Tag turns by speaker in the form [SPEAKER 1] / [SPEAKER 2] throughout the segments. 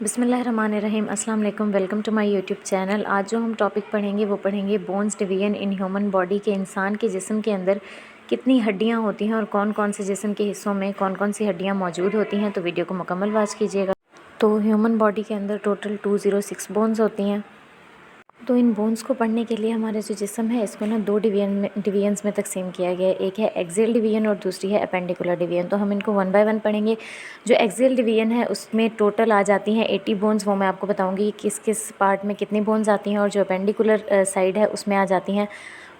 [SPEAKER 1] बिस्मिल्लाहिर्रहमानिर्रहीम अस्सलाम वालेकुम। Welcome to my YouTube channel. आज जो हम टॉपिक पढ़ेंगे वो पढ़ेंगे bones division in human body के इंसान के जिस्म के अंदर कितनी हड्डियां होती हैं और कौन कौन से जिस्म के हिस्सों में कौन कौन सी हड्डियां मौजूद होती हैं। तो वीडियो को मुकम्मल वॉच कीजिएगा। तो ह्यूमन बॉडी के अंदर टोटल 206 बोन्स होती हैं। तो इन बोन्स को पढ़ने के लिए हमारा जो जिस्म है इसको ना दो डिवीजन्स में तकसीम किया गया है। एक है एक्सियल डिवीजन और दूसरी है अपेंडिकुलर डिवीजन। तो हम इनको वन बाय वन पढ़ेंगे। जो एक्सियल डिवीजन है उसमें टोटल आ जाती हैं 80 बोन्स। वो मैं आपको बताऊंगी किस किस पार्ट में कितनी बोन्स आती हैं। और जो अपेंडिकुलर साइड है उसमें आ जाती हैं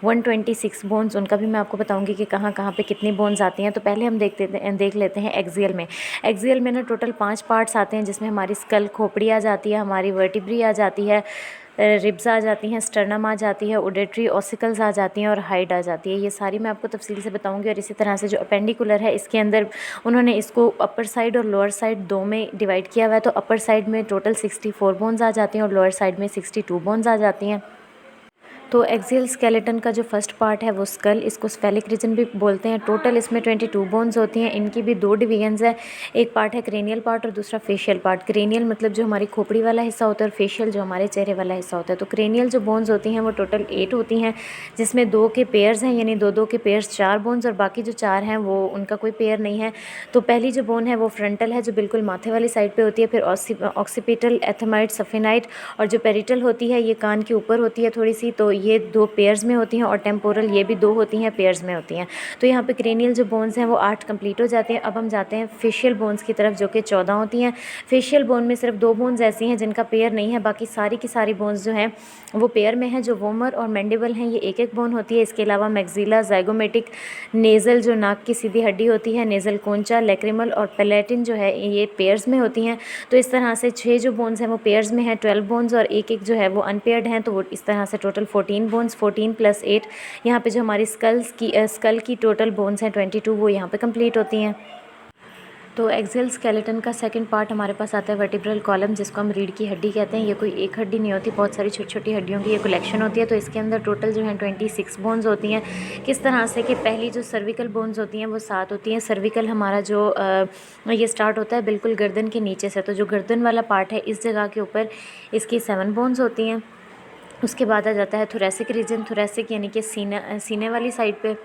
[SPEAKER 1] 126 बोन्स। उनका भी मैं आपको बताऊंगी कि कहाँ कहाँ पे कितनी बोन्स आती हैं। तो पहले हम देख लेते हैं एक्सियल में। एक्सियल में ना टोटल 5 पार्ट्स आते हैं, जिसमें हमारी स्कल खोपड़ी आ जाती है, हमारी वर्टिब्री आ जाती है, रिब्स आ जाती हैं, स्टर्नम आ जाती है, ओडेटरी ऑसिकल्स आ जाती हैं और हाइड आ जाती है। ये सारी मैं आपको तफसील से बताऊंगी। और इसी तरह से जो अपेंडिकुलर है इसके अंदर उन्होंने इसको अपर साइड और लोअर साइड दो में डिवाइड किया हुआ है। तो अपर साइड में टोटल 64 बोन्स आ जाती हैं और लोअर साइड में 62 बोन्स आ जाती हैं। तो एक्सियल स्केलेटन का जो फर्स्ट पार्ट है वो स्कल, इसको स्फेलिक रीजन भी बोलते हैं। टोटल इसमें 22 बोन्स होती हैं। इनकी भी दो डिवीजन्स है। एक पार्ट है क्रेनियल पार्ट और दूसरा फेशियल पार्ट। क्रेनियल मतलब जो हमारी खोपड़ी वाला हिस्सा होता है और फेशियल जो हमारे चेहरे वाला हिस्सा होता है। तो क्रेनियल जो बोन्स होती हैं वो टोटल 8 होती हैं, जिसमें 2 के पेयर्स हैं, यानी दो के पेयर्स 4 बोन्स, और बाकी जो 4 हैं वो उनका कोई पेयर नहीं है। तो पहली जो बोन है वो फ्रंटल है, जो बिल्कुल माथे वाली साइड पर होती है। फिर ऑक्सीपिटल, एथमाइट, सफेनाइट, और जो पेरिटल होती है ये कान के ऊपर होती है थोड़ी सी। तो ये 2 पेयर्स में होती हैं। और टेम्पोरल ये भी 2 होती हैं, पेयर्स में होती हैं। तो यहाँ पे क्रेनियल जो बोन्स हैं वो 8 कंप्लीट हो जाते हैं। अब हम जाते हैं फेशियल बोन्स की तरफ, जो कि 14 होती हैं। फेशियल बोन में सिर्फ 2 बोन्स ऐसी हैं जिनका पेयर नहीं है, बाकी सारी की सारी बोन्स जो हैं वो पेयर में हैं। जो वोमर और मैंडिबल हैं ये एक एक बोन होती है। इसके अलावा मैक्सिला, जाइगोमेटिक, नेज़ल जो नाक की सीधी हड्डी होती है, नेज़ल कोंचा, लैक्रिमल और पैलेटिन जो है ये पेयर्स में होती हैं। तो इस तरह से 6 जो बोन्स हैं वो पेयर्स में हैं, 12 बोन्स, और एक एक जो है वो अनपेयर्ड हैं। तो वो इस तरह से टोटल 14 बोन्स, 14 + 8। यहाँ पे जो हमारी स्कल की टोटल बोन्स हैं 22, वो यहाँ पे कंप्लीट होती हैं। तो एक्सियल स्केलेटन का सेकंड पार्ट हमारे पास आता है वर्टिब्रल कॉलम, जिसको हम रीढ़ की हड्डी कहते हैं। ये कोई एक हड्डी नहीं होती, बहुत सारी छोटी छोटी हड्डियों की ये कलेक्शन होती है। तो इसके अंदर टोटल जो है 26 बोन्स होती हैं। किस तरह से कि पहली जो सर्विकल बोन्स होती हैं वो 7 होती हैं। सर्विकल हमारा जो ये स्टार्ट होता है बिल्कुल गर्दन के नीचे से। तो जो गर्दन वाला पार्ट है इस जगह के ऊपर इसकी 7 बोन्स होती हैं। उसके बाद आ जाता है थोरेसिक रीजन। थोरेसिक यानी कि सीने वाली साइड पे,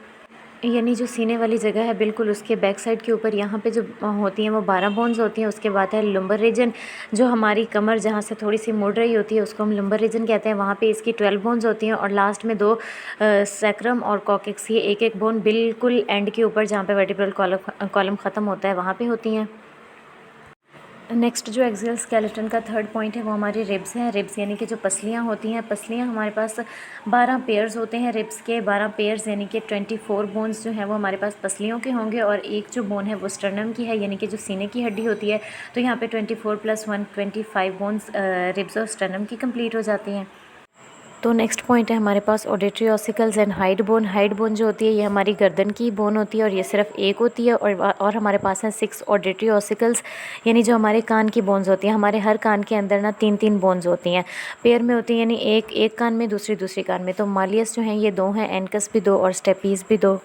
[SPEAKER 1] यानी जो सीने वाली जगह है बिल्कुल उसके बैक साइड के ऊपर यहाँ पे जो होती हैं वो 12 बोन्स होती हैं। उसके बाद है लंबर रीजन, जो हमारी कमर जहाँ से थोड़ी सी मुड़ रही होती है उसको हम लंबर रीजन कहते हैं। वहाँ पे इसकी 12 बोन्स होती हैं। और लास्ट में 2 सैक्रम और कॉकेक्स, ये एक एक बोन बिल्कुल एंड के ऊपर जहाँ पे वर्टिब्रल कॉलम ख़त्म होता है वहाँ पर होती हैं। नेक्स्ट जो एक्सियल स्केलेटन का थर्ड पॉइंट है वो हमारी रिब्स हैं। रिब्स यानी कि जो पसलियाँ होती हैं। पसलियाँ हमारे पास 12 पेयर्स होते हैं रिब्स के। 12 पेयर्स यानी कि 24 बोन्स जो हैं वो हमारे पास पसलियों के होंगे। और एक जो बोन है वो स्टर्नम की है, यानी कि जो सीने की हड्डी होती है। तो यहाँ पे 24 + 1 25 बोन्स रिब्स और स्टर्नम की कंप्लीट हो जाती हैं। तो नेक्स्ट पॉइंट है हमारे पास auditory ossicles and hyoid bone. Hyoid bone जो होती है ये हमारी गर्दन की बोन होती है और ये सिर्फ एक होती है। और हमारे पास हैं 6 ऑडिटरी ऑसिकल्स, यानी जो हमारे कान की बोन्स होती हैं। हमारे हर कान के अंदर ना 3 बोन्स होती हैं, पेयर में होती हैं, यानी एक कान में दूसरी कान में। तो मालियस जो हैं ये 2 हैं, एनकस भी 2 और स्टेपीज़ भी 2।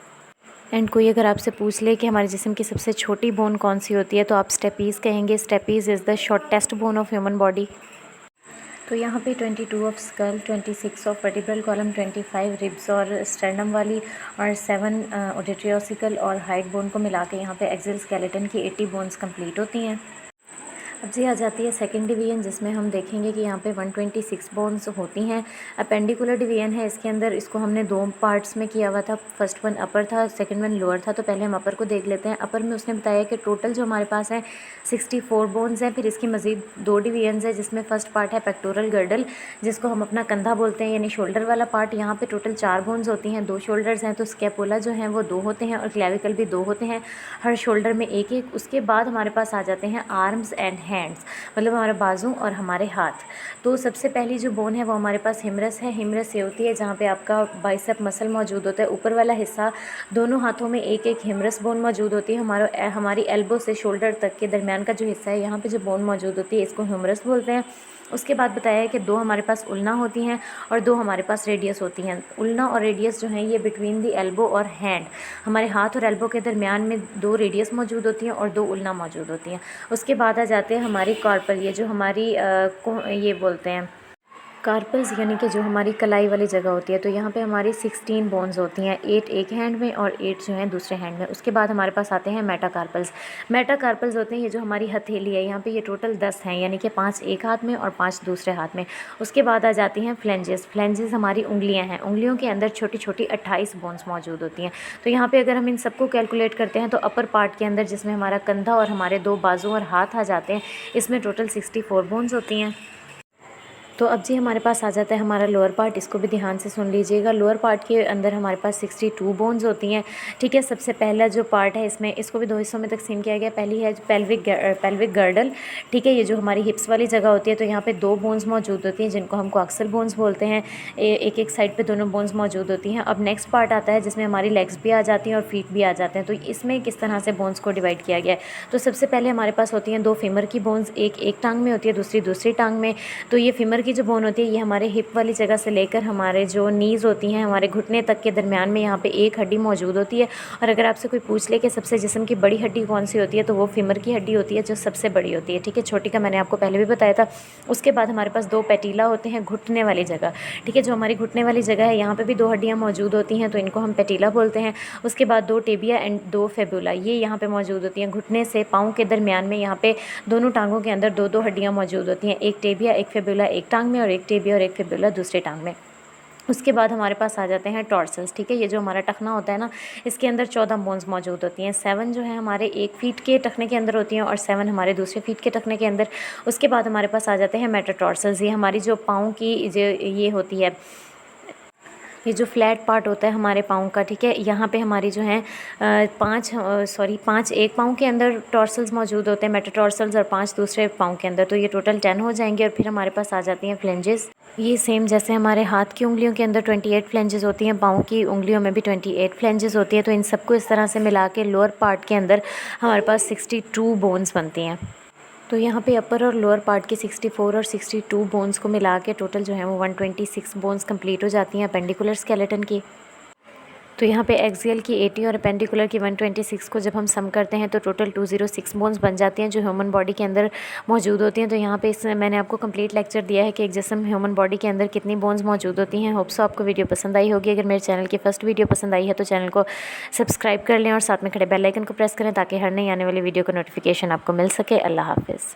[SPEAKER 1] एंड कोई अगर आपसे पूछ ले कि हमारे जिस्म की सबसे छोटी बोन कौन सी होती है तो आप स्टेपीज़ कहेंगे। Stapes is the shortest bone of human body. तो यहाँ पे 22 of skull, 26 of vertebral column, 25 ribs और स्टर्नम वाली, और 7 ऑडिटरी ऑसिकल और हाइड बोन को मिला के यहाँ पे एक्सियल स्केलेटन की 80 बोन्स कंप्लीट होती हैं। अब जी आ जाती है सेकंड डिवीजन, जिसमें हम देखेंगे कि यहाँ पे 126 बोन्स होती हैं। अपेंडिकुलर डिवीजन है इसके अंदर। इसको हमने 2 पार्ट्स में किया हुआ था। फर्स्ट वन अपर था, सेकंड वन लोअर था। तो पहले हम अपर को देख लेते हैं। अपर में उसने बताया कि टोटल जो हमारे पास है 64 बोन्स हैं। फिर इसकी मज़ीद 2 डिवीजन्स है, जिसमें फर्स्ट पार्ट है पेक्टोरल गर्डल, जिसको हम अपना कंधा बोलते हैं, यानी शोल्डर वाला पार्ट। यहाँ पर टोटल 4 बोन्स होती हैं, 2 शोल्डर्स हैं। तो स्कैपुला जो हैं वो 2 होते हैं और क्लेविकल भी 2 होते हैं, हर शोल्डर में एक एक। उसके बाद हमारे पास आ जाते हैं आर्म्स एंड हैंड्स, मतलब हमारे बाजू और हमारे हाथ। तो सबसे पहली जो बोन है वो हमारे पास हिमरस है। हिमरस ये होती है जहाँ पे आपका बाइसेप मसल मौजूद होता है, ऊपर वाला हिस्सा। दोनों हाथों में एक एक हिमरस बोन मौजूद होती है। हमारी एल्बो से शोल्डर तक के दरमियान का जो हिस्सा है यहाँ पे जो बोन मौजूद होती है इसको हिमरस बोलते हैं। उसके बाद बताया है कि 2 हमारे पास उल्ना होती हैं और 2 हमारे पास रेडियस होती हैं। उल्ना और रेडियस जो हैं ये बिटवीन दी एल्बो और हैंड, हमारे हाथ और एल्बो के दरमियान में 2 रेडियस मौजूद होती हैं और 2 उल्ना मौजूद होती हैं। उसके बाद आ जाते हैं हमारी कार्पल, ये जो हमारी ये बोलते हैं कार्पल्स, यानी कि जो हमारी कलाई वाली जगह होती है, तो यहाँ पे हमारी 16 बोन्स होती हैं, 8 एक हैंड में और 8 जो हैं दूसरे हैंड में। उसके बाद हमारे पास आते हैं मेटाकार्पल्स। मेटाकार्पल्स होते हैं ये जो हमारी हथेली है, यहाँ पे ये टोटल 10 हैं, यानी कि 5 एक हाथ में और 5 दूसरे हाथ में। उसके बाद आ जाती हैं फ्लेंजेस। फ्लेंजेस हमारी उंगलियाँ हैं, उंगलियों के अंदर छोटी छोटी 28 बोन्स मौजूद होती हैं। तो यहाँ पर अगर हम इन सबको कैलकुलेट करते हैं तो अपर पार्ट के अंदर, जिसमें हमारा कंधा और हमारे 2 बाजू और हाथ आ जाते हैं, इसमें टोटल 64 बोन्स होती हैं। तो अब जी हमारे पास आ जाता है हमारा लोअर पार्ट, इसको भी ध्यान से सुन लीजिएगा। लोअर पार्ट के अंदर हमारे पास 62 बोन्स होती हैं, ठीक है। सबसे पहला जो पार्ट है, इसमें इसको भी 2 हिस्सों में तकसीम किया गया। पहली है पेल्विक गर्डल, ठीक है, ये जो हमारी हिप्स वाली जगह होती है, तो यहाँ पे 2 बोन्स मौजूद होती हैं जिनको हम कोएक्सियल बोन्स बोलते हैं। एक एक साइड पे दोनों बोन्स मौजूद होती हैं। अब नेक्स्ट पार्ट आता है जिसमें हमारी लेग्स भी आ जाती हैं और फीट भी आ जाते हैं। तो इसमें किस तरह से बोन्स को डिवाइड किया गया है, तो सबसे पहले हमारे पास होती हैं 2 फीमर की बोन्स, एक टांग में होती है, दूसरी टांग में। तो ये फीमर की जो बोन होती है, ये हमारे हिप वाली जगह से लेकर हमारे जो नीज़ होती हैं, हमारे घुटने तक के दरमियान में यहाँ पे एक हड्डी मौजूद होती है। और अगर आपसे कोई पूछ ले कि सबसे जिस्म की बड़ी हड्डी कौन सी होती है, तो वो फीमर की हड्डी होती है, जो सबसे बड़ी होती है, ठीक है। छोटी का मैंने आपको पहले भी बताया था। उसके बाद हमारे पास 2 पैटिला होते हैं घुटने वाली जगह, ठीक है। जो हमारी घुटने वाली जगह है, यहाँ पर भी 2 हड्डियाँ मौजूद होती हैं, तो इनको हम पैटिला बोलते हैं। उसके बाद 2 टेबिया एंड 2 फेबुला, ये यहाँ पर मौजूद होती हैं घुटने से पाँव के दरमियान में। यहाँ पे दोनों टांगों के अंदर 2 हड्डियाँ मौजूद होती हैं, एक टेबिया एक फेबुला एक टांग में, और एक टेबिया और एक फेबुला दूसरे टांग में। उसके बाद हमारे पास आ जाते हैं टॉर्सल्स, ठीक है। ये जो हमारा टखना होता है ना, इसके अंदर 14 बोन्स मौजूद होती हैं। 7 जो है हमारे 1 फीट के टखने के अंदर होती हैं और 7 हमारे दूसरे फीट के टखने के अंदर। उसके बाद हमारे पास आ जाते हैं मेटाटॉर्सल्स। ये हमारी जो पाँव की जो ये होती है, ये जो फ्लैट पार्ट होता है हमारे पाँव का, ठीक है, यहाँ पे हमारी जो है 5 एक पाँव के अंदर टॉर्सल्स मौजूद होते हैं, मेटाटॉर्सल्स, और 5 दूसरे पाँव के अंदर, तो ये टोटल 10 हो जाएंगे। और फिर हमारे पास आ जाती हैं फ्लेंजेस। ये सेम जैसे हमारे हाथ की उंगलियों के अंदर 28 फ्लेंजेस होती हैं, पाँव की उंगलियों में भी 28 फ्लेंजेस होती है। तो इन सबको इस तरह से मिला के लोअर पार्ट के अंदर हमारे पास 62 बोन्स बनती हैं। तो यहाँ पे अपर और लोअर पार्ट के 64 और 62 बोन्स को मिला के टोटल जो है वो 126 बोन्स कंप्लीट हो जाती हैं अपेंडिकुलर स्केलेटन की। तो यहाँ पे एक्सियल की 80 और अपेंडिकुलर की 126 को जब हम सम करते हैं तो टोटल 206 बोन्स बन जाती हैं, जो ह्यूमन बॉडी के अंदर मौजूद होती हैं। तो यहाँ पे इसमें मैंने आपको कंप्लीट लेक्चर दिया है कि एक जिस्म ह्यूमन बॉडी के अंदर कितनी बोन्स मौजूद होती हैं। होप सो आपको वीडियो पसंद आई होगी। अगर मेरे चैनल की फर्स्ट वीडियो पसंद आई है तो चैनल को सब्सक्राइब कर लें और साथ में खड़े बेल आइकन को प्रेस करें, ताकि हर नई आने वाली वीडियो का नोटिफिकेशन आपको मिल सके। अल्लाह हाफिज़।